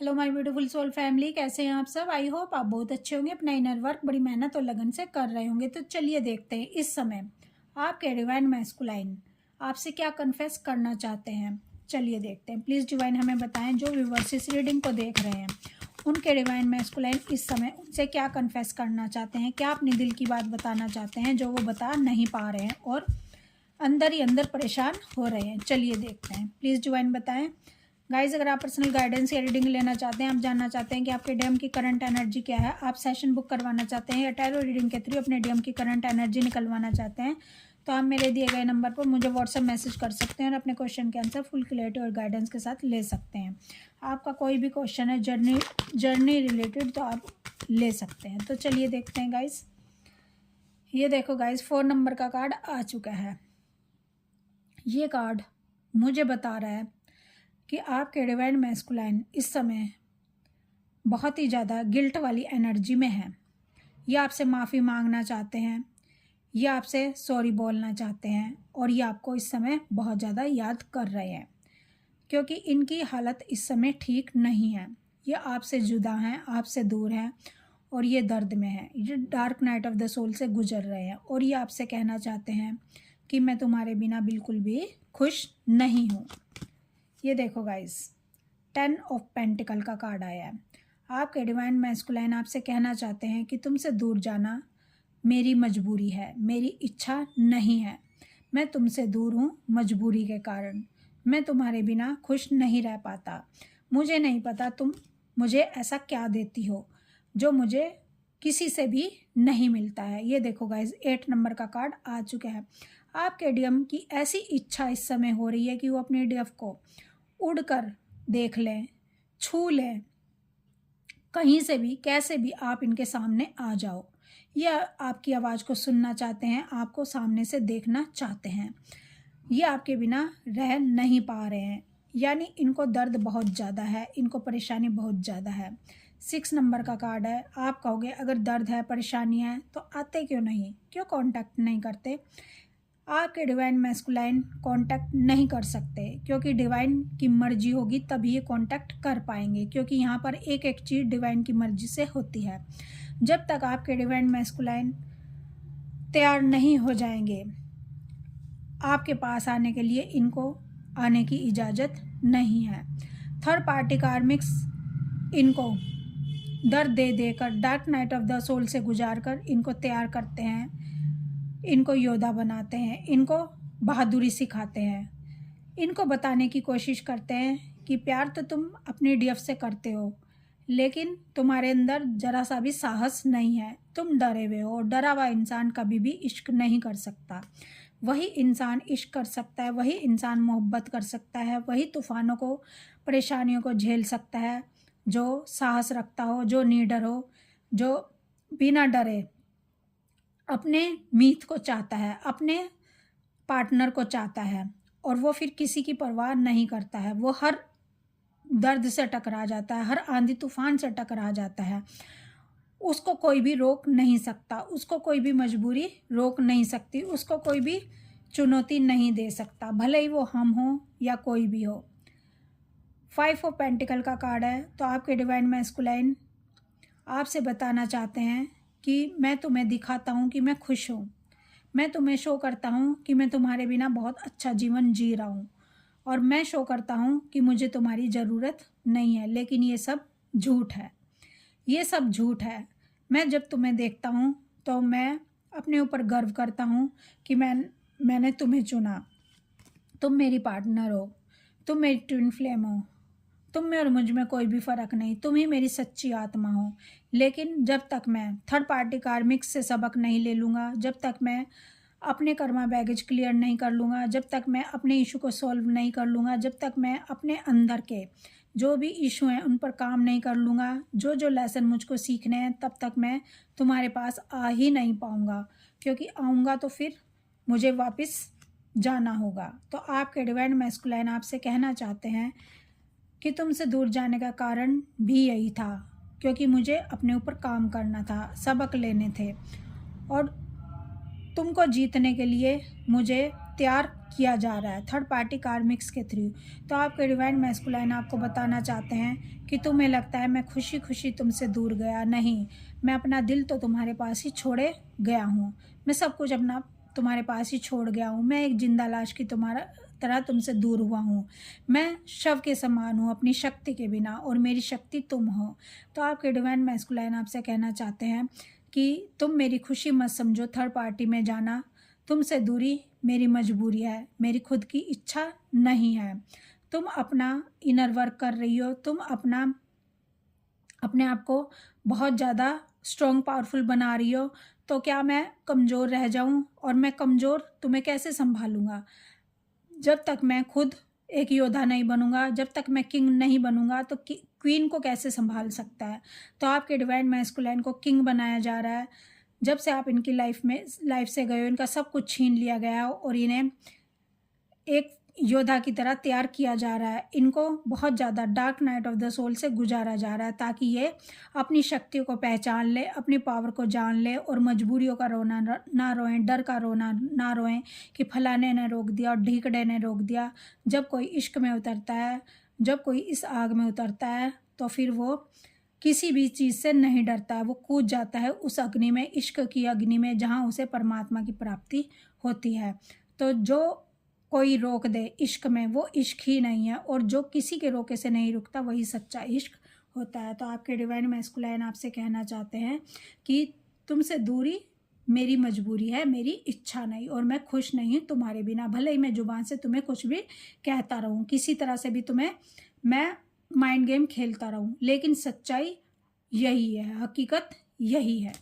Hello my beautiful soul family, कैसे हैं आप सब। आई होप आप बहुत अच्छे होंगे, अपना इनर वर्क बड़ी मेहनत और लगन से कर रहे होंगे। तो चलिए देखते हैं इस समय आपके डिवाइन मैस्कुलाइन आपसे क्या कन्फेस करना चाहते हैं। चलिए देखते हैं, प्लीज़ डिवाइन हमें बताएं। जो व्यूअर्स इस रीडिंग को देख रहे हैं उनके डिवाइन मैस्कुलाइन इस समय उनसे क्या कन्फेस करना चाहते हैं, क्या अपने दिल की बात बताना चाहते हैं जो वो बता नहीं पा रहे हैं और अंदर ही अंदर परेशान हो रहे हैं। चलिए देखते हैं, प्लीज़ डिवाइन बताएं। गाइज, अगर आप पर्सनल गाइडेंस या रीडिंग लेना चाहते हैं, आप जानना चाहते हैं कि आपके डीएम की करंट एनर्जी क्या है, आप सेशन बुक करवाना चाहते हैं या टैरो रीडिंग के थ्रू अपने डीएम की करंट एनर्जी निकलवाना चाहते हैं, तो आप मेरे दिए गए नंबर पर मुझे व्हाट्सएप मैसेज कर सकते हैं और अपने क्वेश्चन के आंसर फुल क्लैरिटी और गाइडेंस के साथ ले सकते हैं। आपका कोई भी क्वेश्चन है जर्नी रिलेटेड तो आप ले सकते हैं। तो चलिए देखते हैं गाइज। ये देखो गाइज, 4 नंबर का कार्ड आ चुका है। ये कार्ड मुझे बता रहा है कि आपके डिवाइन मैस्कुलाइन इस समय बहुत ही ज़्यादा गिल्ट वाली एनर्जी में है। ये आपसे माफ़ी मांगना चाहते हैं, ये आपसे सॉरी बोलना चाहते हैं और ये आपको इस समय बहुत ज़्यादा याद कर रहे हैं क्योंकि इनकी हालत इस समय ठीक नहीं है। ये आपसे जुदा हैं, आपसे दूर हैं और ये दर्द में है। ये dark night of the soul से गुजर रहे हैं और ये आपसे कहना चाहते हैं कि मैं तुम्हारे बिना बिल्कुल भी खुश नहीं हूँ। ये देखो गाइस, 10 ऑफ पेंटिकल का कार्ड आया है। आपके डिवाइन मैस्कुलाइन आपसे कहना चाहते हैं कि तुमसे दूर जाना मेरी मजबूरी है, मेरी इच्छा नहीं है। मैं तुमसे दूर हूँ मजबूरी के कारण। मैं तुम्हारे बिना खुश नहीं रह पाता। मुझे नहीं पता तुम मुझे ऐसा क्या देती हो जो मुझे किसी से भी नहीं मिलता है। ये देखो गाइज, 8 नंबर का कार्ड आ चुका है। आपके डीएम की ऐसी इच्छा इस समय हो रही है कि वो अपने डीएफ को उड़कर देख लें, छू लें, कहीं से भी कैसे भी आप इनके सामने आ जाओ। या आपकी आवाज़ को सुनना चाहते हैं, आपको सामने से देखना चाहते हैं। ये आपके बिना रह नहीं पा रहे हैं, यानी इनको दर्द बहुत ज़्यादा है, इनको परेशानी बहुत ज़्यादा है। 6 नंबर का कार्ड है। आप कहोगे अगर दर्द है, परेशानी है तो आते क्यों नहीं, क्यों कांटेक्ट नहीं करते। आपके डिवाइन मैस्कुलाइन कांटेक्ट नहीं कर सकते क्योंकि डिवाइन की मर्जी होगी तभी ये कांटेक्ट कर पाएंगे, क्योंकि यहाँ पर एक एक चीज़ डिवाइन की मर्जी से होती है। जब तक आपके डिवाइन मैस्कुलाइन तैयार नहीं हो जाएंगे आपके पास आने के लिए, इनको आने की इजाज़त नहीं है। थर्ड पार्टी कार्मिक्स इनको दर्द दे देकर, dark night of the soul से गुजार कर इनको तैयार करते हैं, इनको योद्धा बनाते हैं, इनको बहादुरी सिखाते हैं, इनको बताने की कोशिश करते हैं कि प्यार तो तुम अपनी डीएफ से करते हो लेकिन तुम्हारे अंदर जरा सा भी साहस नहीं है, तुम डरे हुए हो। डरा हुआ इंसान कभी भी इश्क नहीं कर सकता। वही इंसान इश्क कर सकता है, वही इंसान मोहब्बत कर सकता है, वही तूफ़ानों को, परेशानियों को झेल सकता है जो साहस रखता हो, जो निडर हो, जो बिना डरे अपने मीत को चाहता है, अपने पार्टनर को चाहता है और वो फिर किसी की परवाह नहीं करता है। वो हर दर्द से टकरा जाता है, हर आंधी तूफान से टकरा जाता है। उसको कोई भी रोक नहीं सकता, उसको कोई भी मजबूरी रोक नहीं सकती, उसको कोई भी चुनौती नहीं दे सकता, भले ही वो हम हो या कोई भी हो। 5 ऑफ पेंटिकल का कार्ड है। तो आपके डिवाइन मैस्कुलाइन आपसे बताना चाहते हैं कि मैं तुम्हें दिखाता हूँ कि मैं खुश हूँ, मैं तुम्हें शो करता हूँ कि मैं तुम्हारे बिना बहुत अच्छा जीवन जी रहा हूँ और मैं शो करता हूँ कि मुझे तुम्हारी ज़रूरत नहीं है। लेकिन ये सब झूठ है, ये सब झूठ है। मैं जब तुम्हें देखता हूँ तो मैं अपने ऊपर गर्व करता हूँ कि मैंने तुम्हें चुना। तुम मेरी पार्टनर हो, तुम मेरी ट्विन फ्लेम हो, तुम में और मुझ में कोई भी फ़र्क नहीं, तुम ही मेरी सच्ची आत्मा हो। लेकिन जब तक मैं थर्ड पार्टी कार्मिक्स से सबक नहीं ले लूँगा, जब तक मैं अपने कर्मा बैगेज क्लियर नहीं कर लूँगा, जब तक मैं अपने इशू को सॉल्व नहीं कर लूँगा, जब तक मैं अपने अंदर के जो भी इशू हैं उन पर काम नहीं कर लूँगा, जो जो लेसन मुझको सीखने हैं, तब तक मैं तुम्हारे पास आ ही नहीं पाऊँगा। क्योंकि आऊँगा तो फिर मुझे वापस जाना होगा। तो आपके डिवाइन मैस्कुलाइन आपसे कहना चाहते हैं कि तुमसे दूर जाने का कारण भी यही था, क्योंकि मुझे अपने ऊपर काम करना था, सबक लेने थे और तुमको जीतने के लिए मुझे तैयार किया जा रहा है थर्ड पार्टी कार्मिक्स के थ्रू। तो आपके डिवाइन मैस्कुलाइन आपको बताना चाहते हैं कि तुम्हें लगता है मैं खुशी खुशी तुमसे दूर गया, नहीं, मैं अपना दिल तो तुम्हारे पास ही छोड़े गया हूँ, मैं सब कुछ अपना तुम्हारे पास ही छोड़ गया हूँ, मैं एक जिंदा लाश की तुम्हारा तरह तुमसे दूर हुआ हूँ, मैं शव के समान हूँ अपनी शक्ति के बिना, और मेरी शक्ति तुम हो। तो आपके डिवाइन मैस्कुलाइन आपसे कहना चाहते हैं कि तुम मेरी खुशी मत समझो थर्ड पार्टी में जाना, तुमसे दूरी मेरी मजबूरी है, मेरी खुद की इच्छा नहीं है। तुम अपना इनर वर्क कर रही हो, तुम अपने आप को बहुत ज़्यादा स्ट्रॉन्ग पावरफुल बना रही हो, तो क्या मैं कमज़ोर रह जाऊं? और मैं कमज़ोर तुम्हें कैसे संभालूंगा? जब तक मैं खुद एक योद्धा नहीं बनूंगा, जब तक मैं किंग नहीं बनूंगा, तो क्वीन को कैसे संभाल सकता है? तो आपके डिवाइन मैस्कुलाइन को किंग बनाया जा रहा है। जब से आप इनकी लाइफ से गए हो, इनका सब कुछ छीन लिया गया और इन्हें एक योद्धा की तरह तैयार किया जा रहा है। इनको बहुत ज़्यादा dark night of the soul से गुजारा जा रहा है, ताकि ये अपनी शक्तियों को पहचान ले, अपनी पावर को जान ले, और मजबूरियों का रोना ना रोएं, डर का रोना ना रोएं कि फलाने ने रोक दिया और ढीकड़े ने रोक दिया। जब कोई इश्क में उतरता है, जब कोई इस आग में उतरता है, तो फिर वो किसी भी चीज़ से नहीं डरता है, वो कूद जाता है उस अग्नि में, इश्क की अग्नि में, जहाँ उसे परमात्मा की प्राप्ति होती है। तो जो कोई रोक दे इश्क में, वो इश्क ही नहीं है, और जो किसी के रोके से नहीं रुकता वही सच्चा इश्क होता है। तो आपके डिवाइन मैस्कुलाइन आपसे कहना चाहते हैं कि तुमसे दूरी मेरी मजबूरी है, मेरी इच्छा नहीं, और मैं खुश नहीं हूँ तुम्हारे बिना। भले ही मैं जुबान से तुम्हें कुछ भी कहता रहूँ, किसी तरह से भी तुम्हें मैं माइंड गेम खेलता रहूँ, लेकिन सच्चाई यही है, हकीकत यही है।